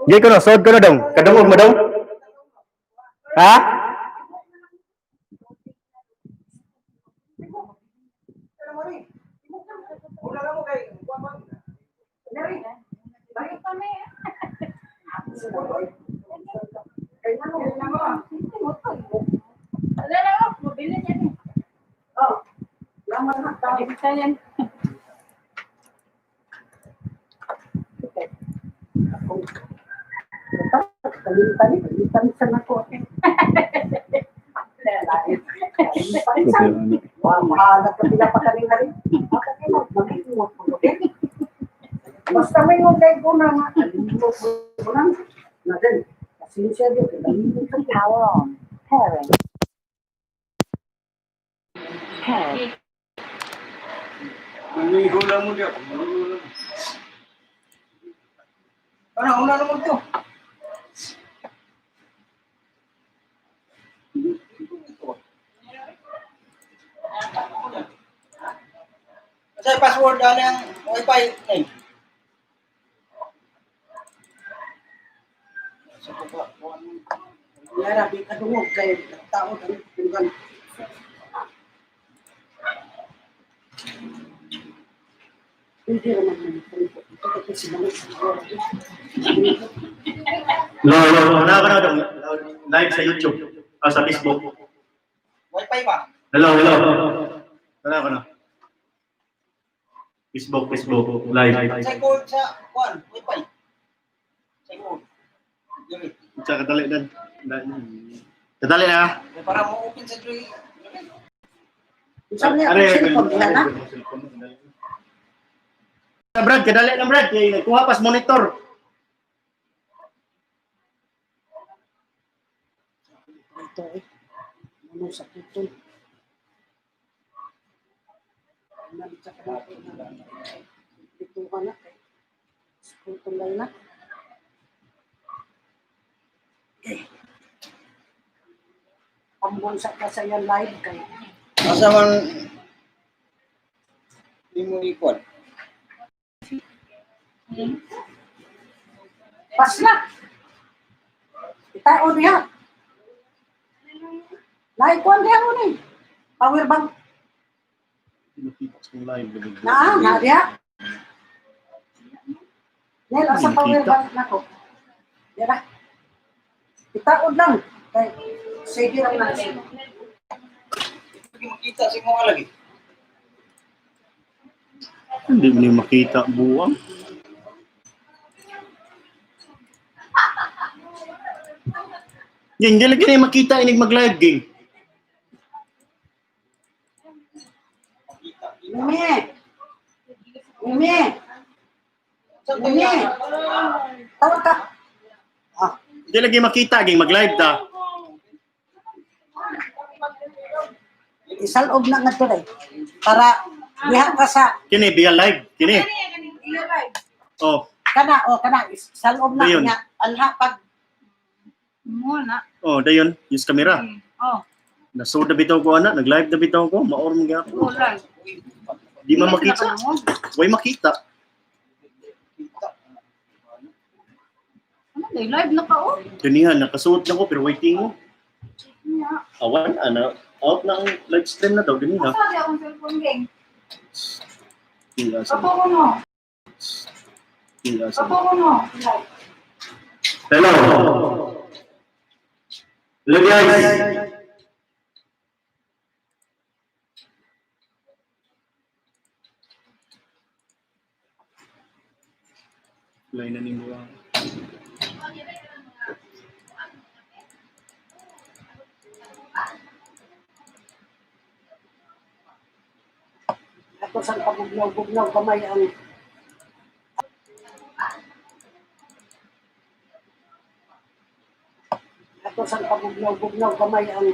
Gay ko na, sod ko na daw. Kadungog mo daw. Ha? Basta may ngunday ko na nga, alimot ko lang. Natin, pasensya din, alimot ko. Power on. Pairing. Pair. Hula mo diyan. Ano, una naman to. Kasi password ano yung wifi name. Yara, di ka dungog kayo, tao kang tunggan. Hindi naman naman. Ito kasi naman siguro. Live sa YouTube. Sa Facebook. Wifi ba? Hello. Wala ko na. Facebook, live. Sa code sa kuan, wifi. Sa code. Dili. Kadali na. Kadali na. Para mo open sa Joy. Sabi niya, cellphone nila na. Brad, kadali na Brad. Kuha pas monitor. Ito eh. Ano sa tutol? Nalita ka na. Ito ka na. Tutulay na. Ambon sa kasaya live kayo. Asa man di mo ikot. Pas na. Itao niya. Naikuan niya mo ni. Power bank. Na dia. Nel, asa power bank na ko. Dira. Itao lang. Kay sige lang na siya. Hindi makita si mo lagi. Hindi mo niya makita buwang. Hindi lagi na makita inig mag-live game. Mimi. Tawag ka. Hindi lagi makita ging mag-live ta. Isalob na nga ito para diha ka sa Kini biya live, kini. Oh, kana isalob na Dayon. nga anha pag oh dayon, use camera. Oh, Nasood na bitaw ko ana, nag-live na bitaw ko, maor mo gyapon. wala. Di man makita. Way makita. Ano na, live na ka, oh. Kanihan nakasuot na ko pero waiting mo. Yeah. Awan ana, out na ang live stream na daw dinhi ha. Sabi akong cellphone game. Iya sa. Papo ko no. Iya sa. Papo ko no. Hello. Hello guys. Lain na ning buwan. ako sa pabugnaw-bugnaw kamay ang ako sa pabugnaw-bugnaw kamay ang